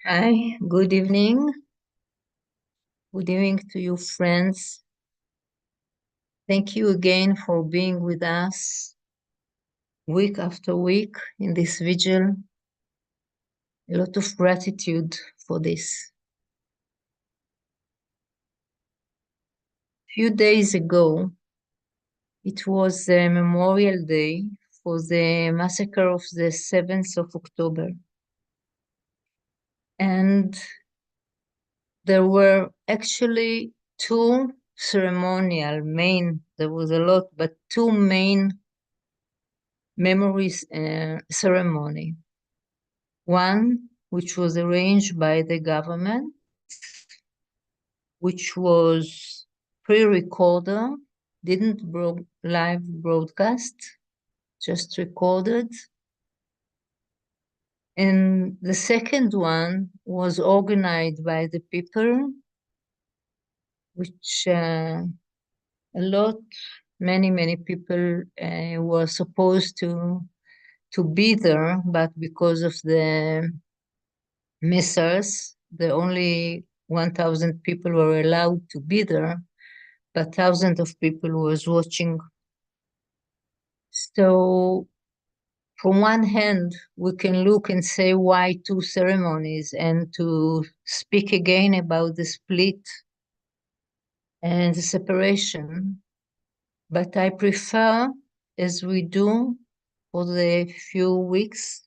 Hi, good evening. Good evening to you, friends. Thank you again for being with us week after week in this vigil. A lot of gratitude for this. A few days ago, it was a Memorial Day for the massacre of the 7th of October. And there were actually two there was a lot, but two main memories ceremony. One, which was arranged by the government, which was pre-recorded, didn't live broadcast, just recorded. And the second one was organized by the people, which many people were supposed to be there, but because of the missiles, the only 1,000 people were allowed to be there, but thousands of people was watching. So from one hand, we can look and say why two ceremonies and to speak again about the split and the separation. But I prefer, as we do for the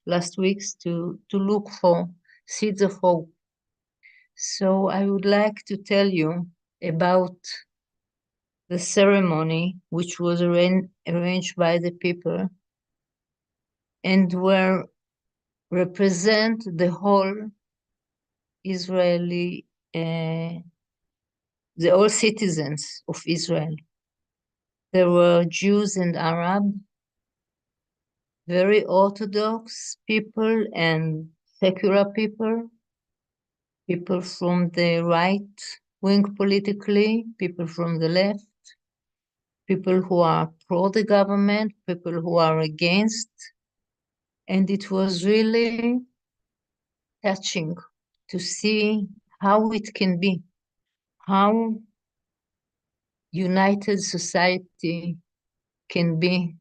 last weeks, to look for seeds of hope. So I would like to tell you about the ceremony, which was arranged by the people and where represent the whole Israeli, the all citizens of Israel. There were Jews and Arab, very Orthodox people and secular people, people from the right wing politically, people from the left, people who are pro the government, people who are against. And it was really touching to see how it can be, how united society can be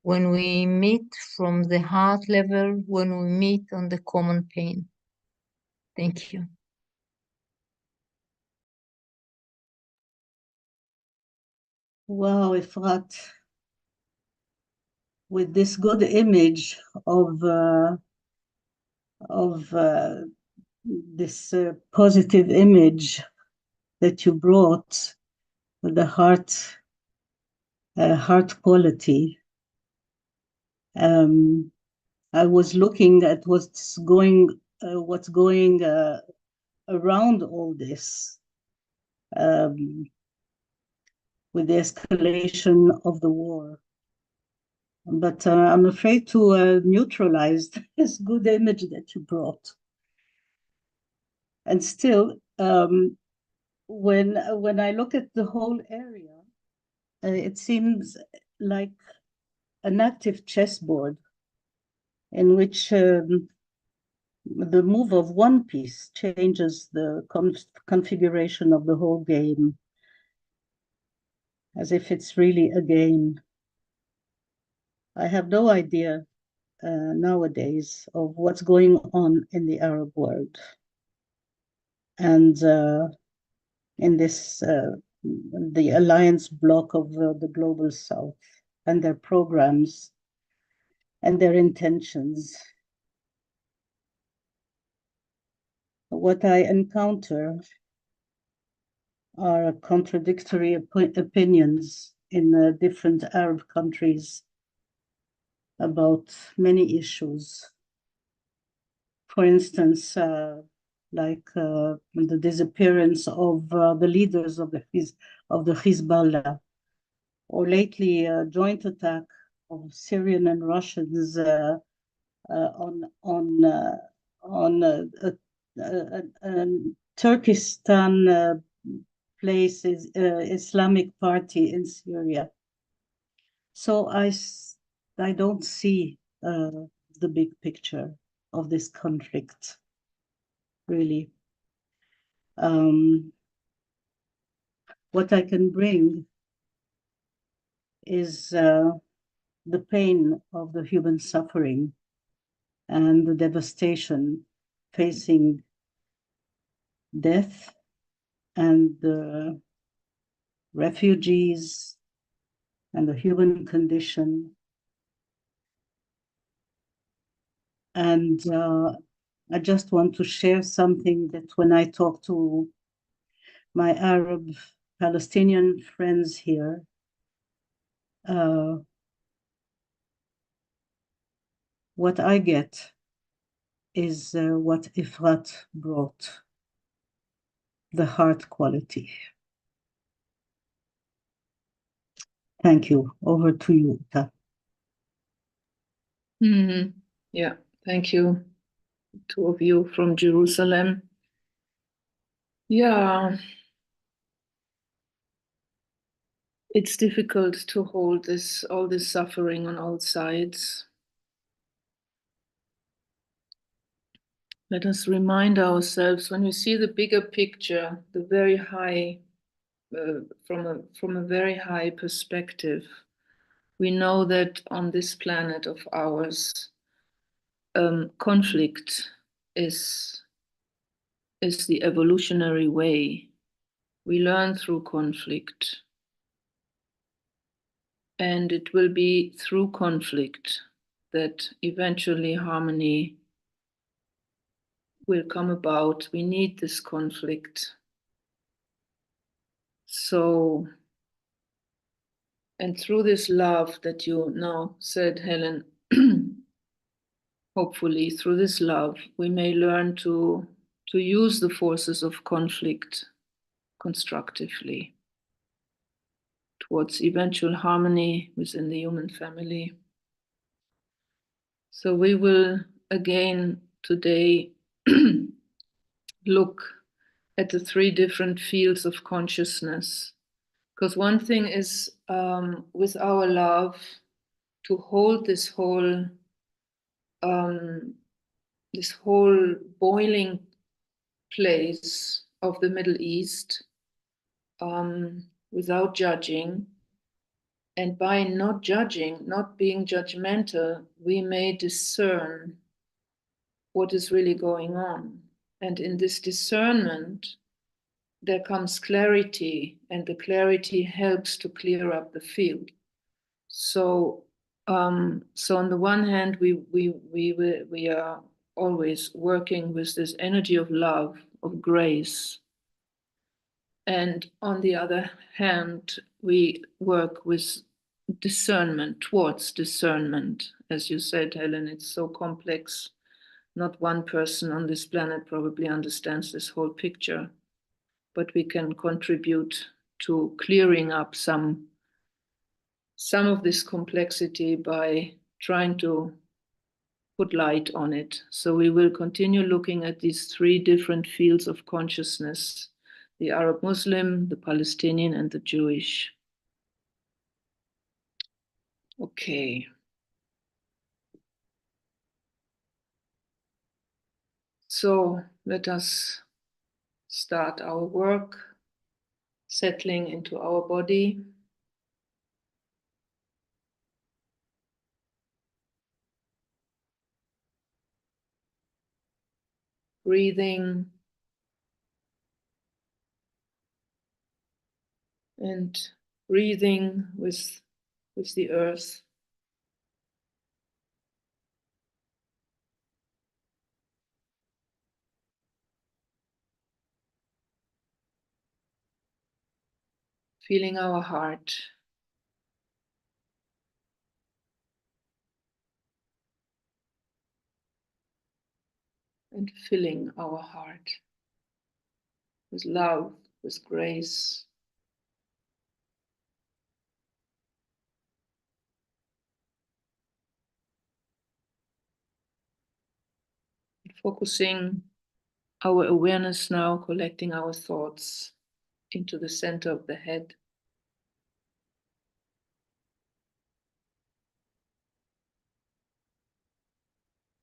when we meet from the heart level, when we meet on the common pain. Thank you. Wow, Efrat, with this good image of this positive image that you brought, with the heart quality. I was looking at what's going around all this, with the escalation of the war. But I'm afraid to neutralize this good image that you brought. And still, when I look at the whole area, it seems like an active chessboard in which the move of one piece changes the configuration of the whole game, as if it's really a game. I have no idea nowadays of what's going on in the Arab world. And in this, the alliance bloc of the global South and their programs and their intentions. What I encounter are contradictory opinions in different Arab countries about many issues. For instance, like the disappearance of the leaders of the Hezbollah, or lately a joint attack of Syrian and Russians on Turkestan place is Islamic Party in Syria. So I don't see the big picture of this conflict. really. What I can bring is the pain of the human suffering and the devastation facing death and the refugees and the human condition. And I just want to share something that when I talk to my Arab Palestinian friends here, what I get is what Ifrat brought, the heart quality. Thank you. Over to you, Uta. Yeah, thank you, two of you from Jerusalem. Yeah, it's difficult to hold all this suffering on all sides. Let us remind ourselves when we see the bigger picture, the very high, from a very high perspective, we know that on this planet of ours, conflict is the evolutionary way. We learn through conflict. And it will be through conflict that eventually harmony will come about. We need this conflict. So, and through this love that you now said, Helen, hopefully through this love, we may learn to use the forces of conflict constructively towards eventual harmony within the human family. So we will again today look at the three different fields of consciousness. Because one thing is with our love to hold this whole boiling place of the Middle East without judging. And by not judging, not being judgmental, we may discern what is really going on. And in this discernment, there comes clarity, and the clarity helps to clear up the field. So, so on the one hand, we are always working with this energy of love, of grace, and on the other hand, we work with discernment, towards discernment. As you said, Helen, it's so complex. Not one person on this planet probably understands this whole picture, but we can contribute to clearing up some of this complexity by trying to put light on it. So we will continue looking at these three different fields of consciousness: the Arab Muslim, the Palestinian, and the Jewish. Okay. So let us start our work, settling into our body. Breathing and breathing with the earth. Feeling our heart. And filling our heart with love, with grace. Focusing our awareness now, collecting our thoughts into the center of the head.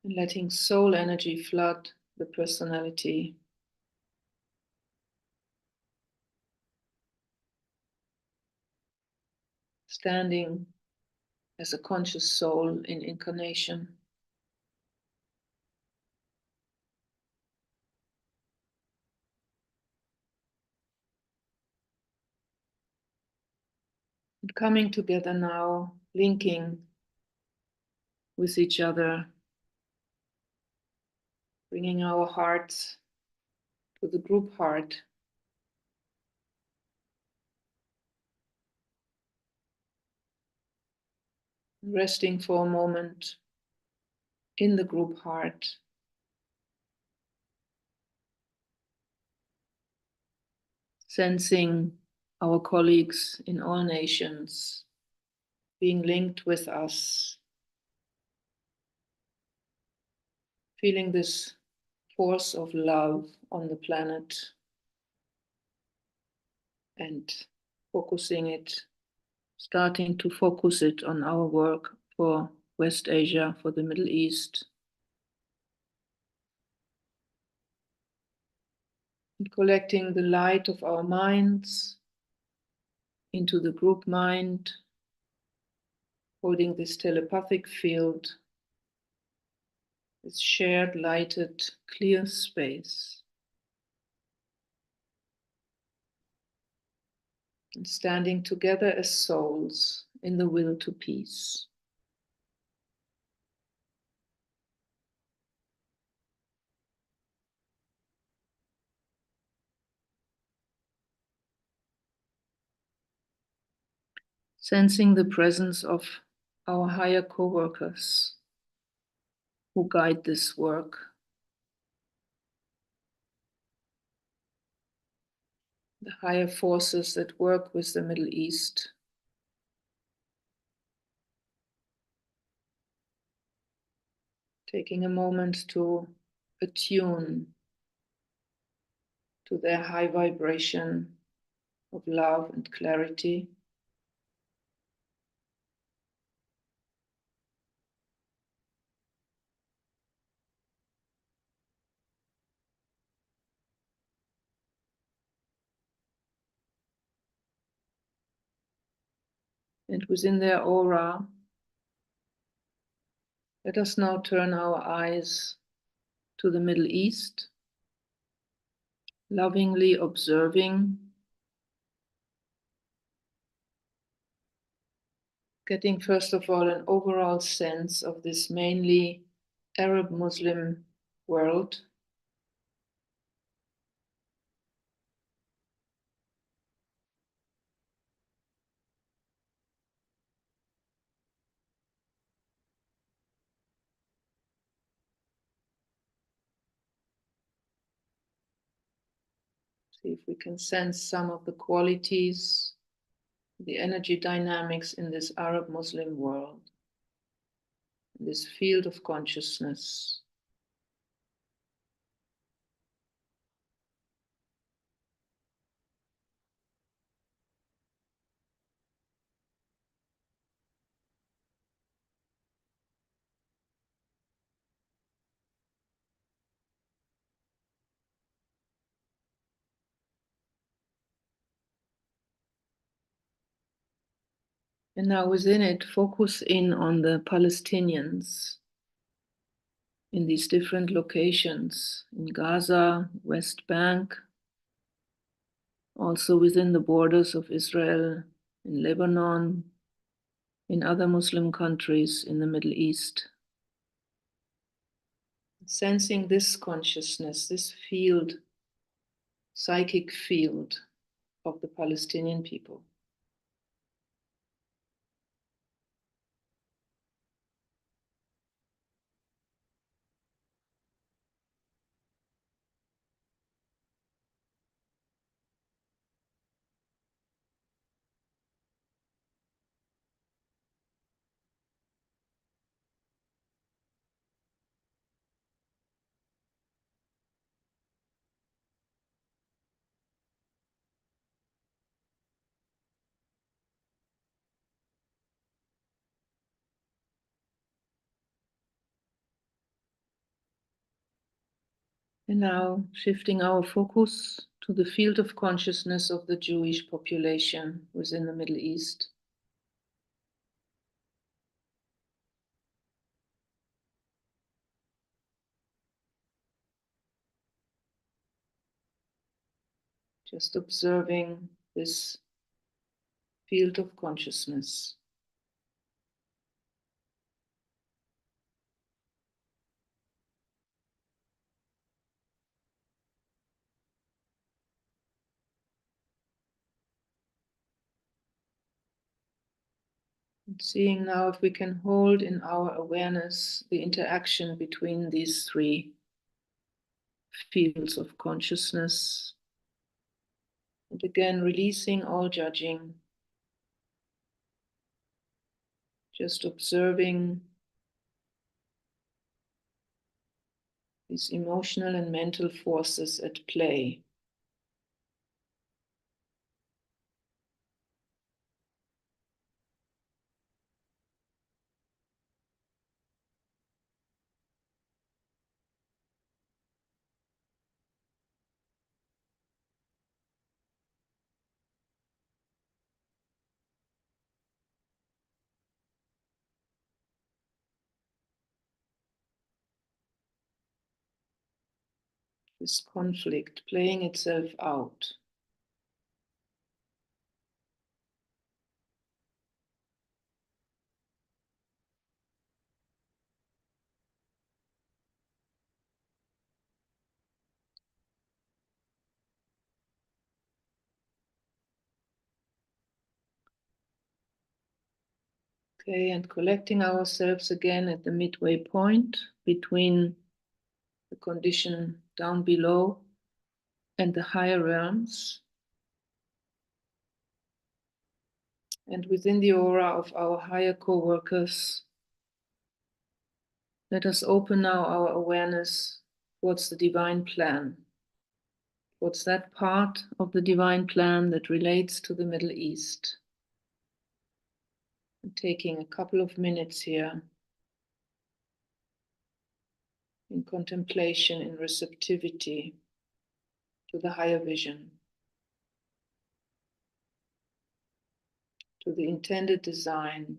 And letting soul energy flood the personality. Standing as a conscious soul in incarnation. And coming together now, linking with each other, bringing our hearts to the group heart. Resting for a moment in the group heart. Sensing our colleagues in all nations being linked with us. Feeling this force of love on the planet and focusing it, starting to focus it on our work for West Asia, for the Middle East. And collecting the light of our minds into the group mind, holding this telepathic field, this shared, lighted, clear space. And standing together as souls in the will to peace. Sensing the presence of our higher co-workers who guide this work. The higher forces that work with the Middle East. Taking a moment to attune to their high vibration of love and clarity. And within their aura, let us now turn our eyes to the Middle East, lovingly observing, getting first of all an overall sense of this mainly Arab Muslim world. See if we can sense some of the qualities, the energy dynamics in this Arab Muslim world, in this field of consciousness. And now within it, focus in on the Palestinians in these different locations, in Gaza, West Bank, also within the borders of Israel, in Lebanon, in other Muslim countries in the Middle East. Sensing this consciousness, this field, psychic field of the Palestinian people. And now shifting our focus to the field of consciousness of the Jewish population within the Middle East. Just observing this field of consciousness. And seeing now if we can hold in our awareness the interaction between these three fields of consciousness. And again, releasing all judging, just observing these emotional and mental forces at play. This conflict playing itself out. Okay, and collecting ourselves again at the midway point between the condition down below and the higher realms. And within the aura of our higher co-workers, let us open now our awareness towards the divine plan. Towards that part of the divine plan that relates to the Middle East. And taking a couple of minutes here in contemplation, in receptivity to the higher vision, to the intended design.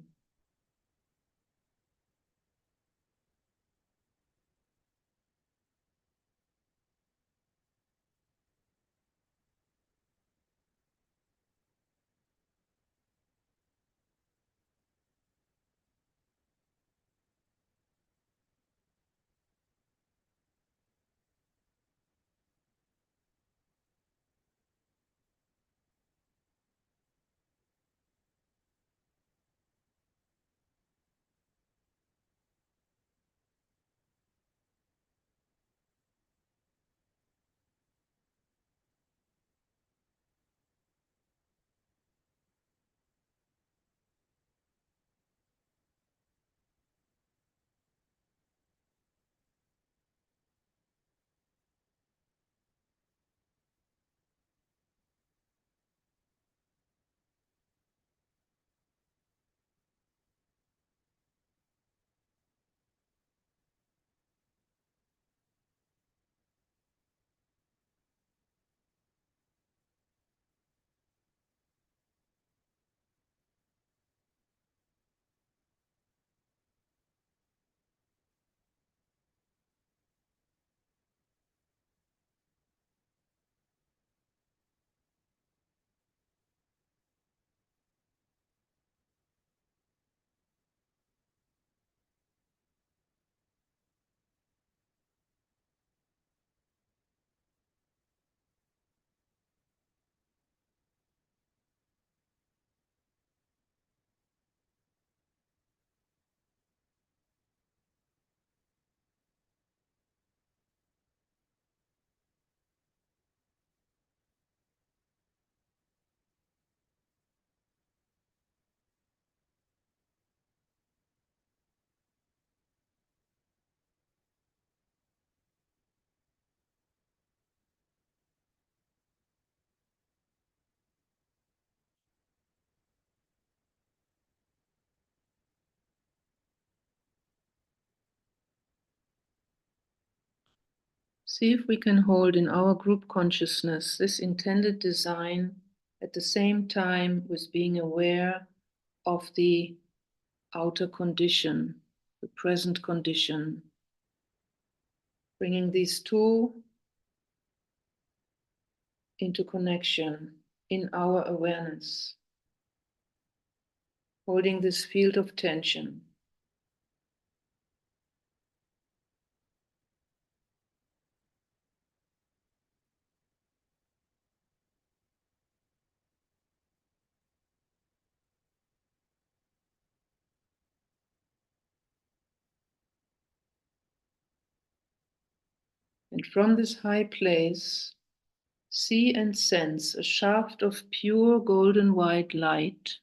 See if we can hold in our group consciousness this intended design at the same time with being aware of the outer condition, the present condition. Bringing these two into connection in our awareness. Holding this field of tension. And from this high place, see and sense a shaft of pure golden white light,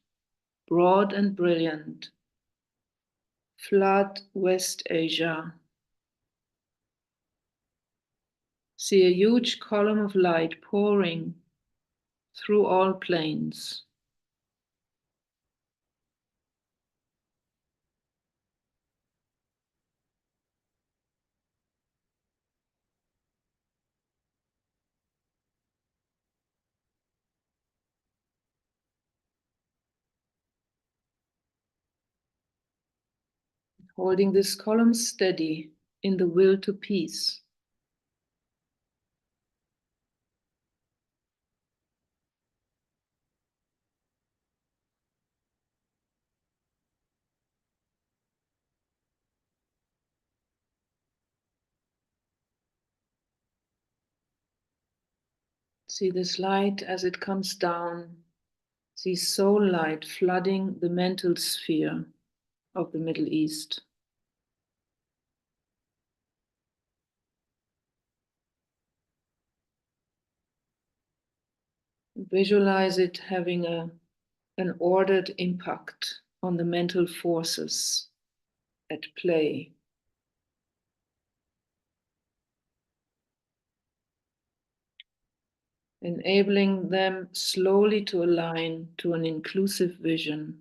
broad and brilliant, flood West Asia. See a huge column of light pouring through all planes. Holding this column steady in the will to peace. See this light as it comes down. See soul light flooding the mental sphere of the Middle East. Visualize it having an ordered impact on the mental forces at play. Enabling them slowly to align to an inclusive vision.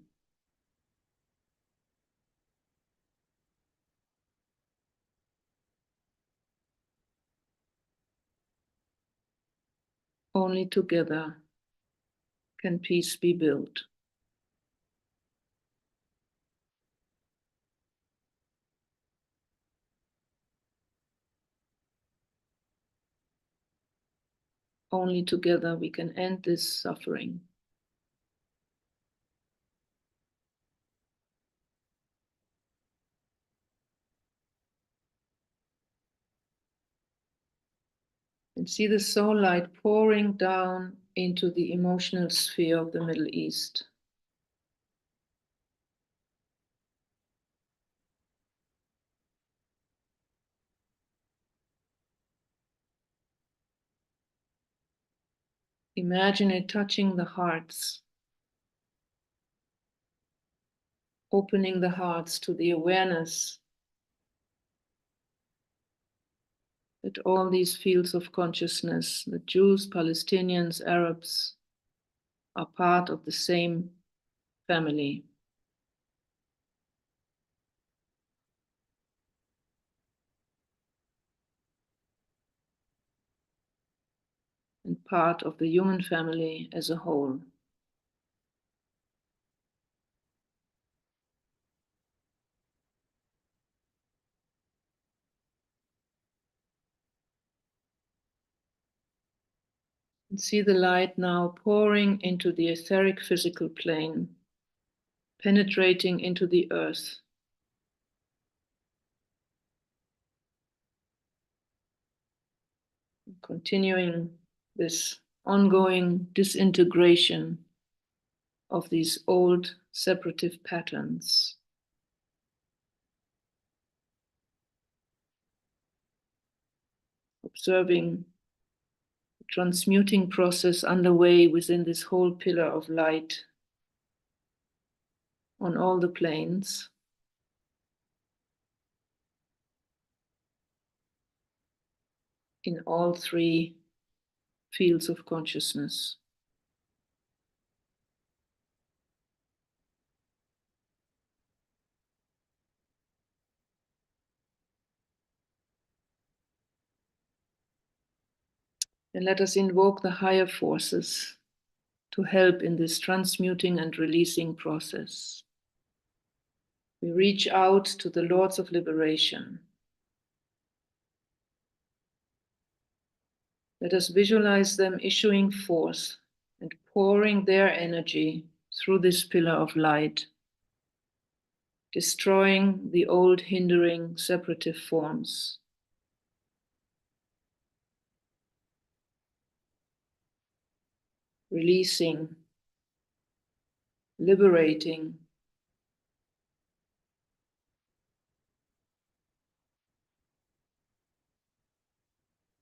Only together can peace be built. Only together we can end this suffering. And see the soul light pouring down into the emotional sphere of the Middle East. Imagine it touching the hearts, opening the hearts to the awareness that all these fields of consciousness, the Jews, Palestinians, Arabs, are part of the same family. And part of the human family as a whole. And see the light now pouring into the etheric physical plane, penetrating into the earth. Continuing this ongoing disintegration of these old separative patterns. Observing the transmuting process underway within this whole pillar of light on all the planes. In all three fields of consciousness. And let us invoke the higher forces to help in this transmuting and releasing process. We reach out to the Lords of Liberation. Let us visualize them issuing force and pouring their energy through this pillar of light, destroying the old hindering separative forms. Releasing, liberating.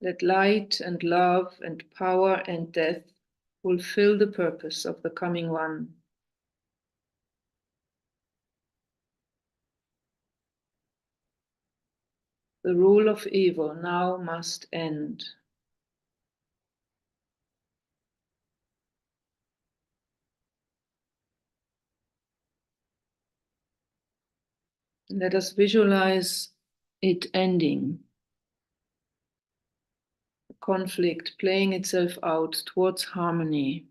Let light and love and power and death fulfill the purpose of the coming one. The rule of evil now must end. Let us visualize it ending. The conflict playing itself out towards harmony.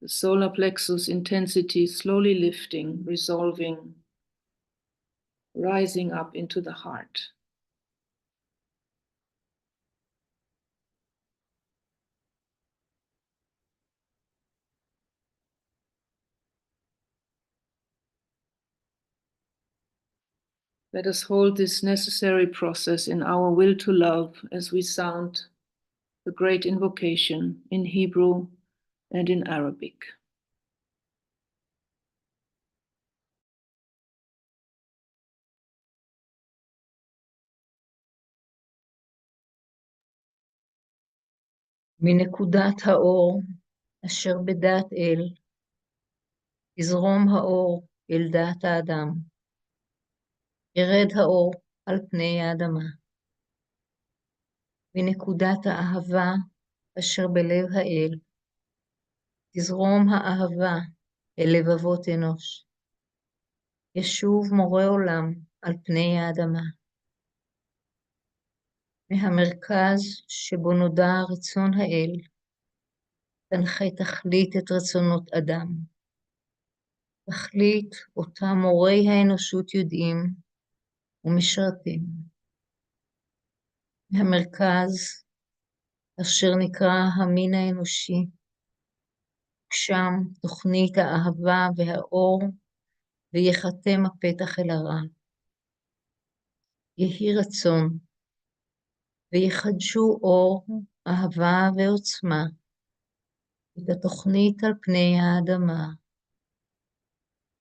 The solar plexus intensity slowly lifting, resolving, rising up into the heart. Let us hold this necessary process in our will to love as we sound the great invocation in Hebrew and in Arabic. מנקודת האור אשר בדעת אל, יזרום האור אל דעת האדם. ירד האור על פני האדמה. מנקודת האהבה אשר בלב האל, תזרום האהבה אל לבבות אנוש. ישוב מורה עולם על פני האדמה. מהמרכז שבו נודע רצון האל, תנחה תכלית את רצונות אדם. תכלית אותה מורי האנושות יודעים ומשרתים. מהמרכז אשר נקרא המין האנושי, שם תוכנית האהבה והאור, ויחתם הפתח אל הרע. יהי רצון, ויחדשו אור, אהבה ועוצמה, את התוכנית על פני האדמה.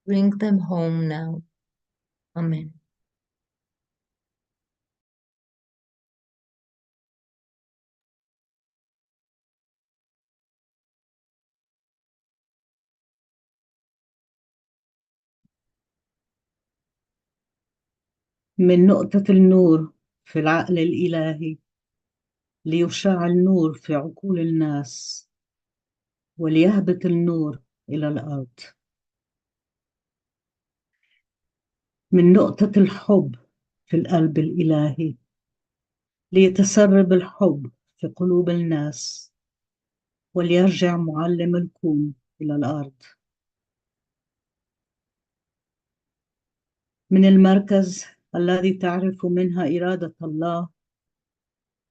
Bring them home now. אמן. من نقطة النور في العقل الإلهي ليشع النور في عقول الناس وليهبط النور إلى الأرض. من نقطة الحب في القلب الإلهي ليتسرب الحب في قلوب الناس وليرجع معلم الكون إلى الأرض. من المركز الذي تعرف منها إرادة الله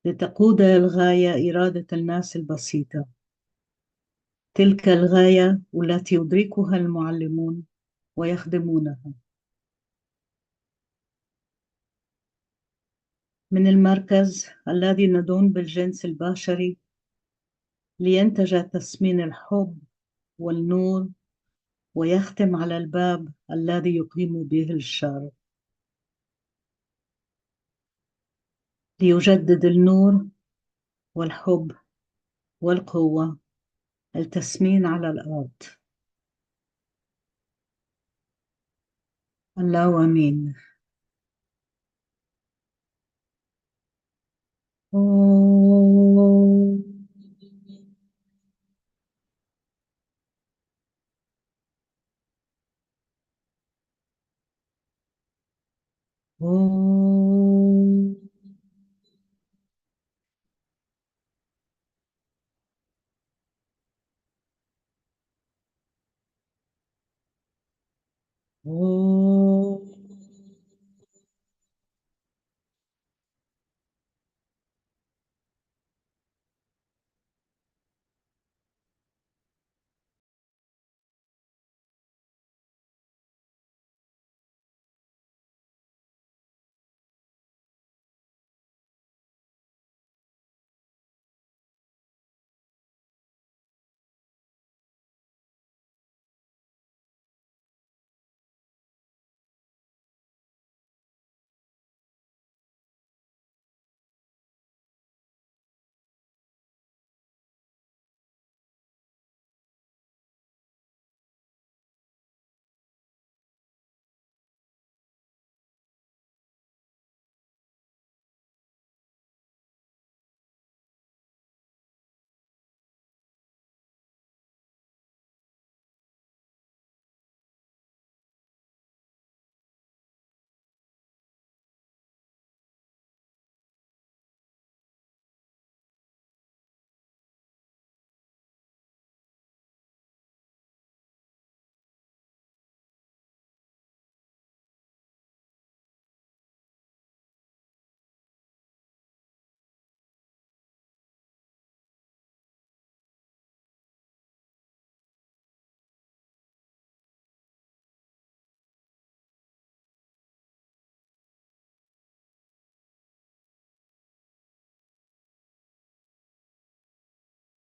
لتقود الغاية إرادة الناس البسيطة، تلك الغاية التي يدركها المعلمون ويخدمونها. من المركز الذي ندون بالجنس البشري لينتج تسمين الحب والنور ويختم على الباب الذي يقيم به الشر، ليجدد النور والحب والقوة التسمين على الأرض. الله آمين. Om. Om.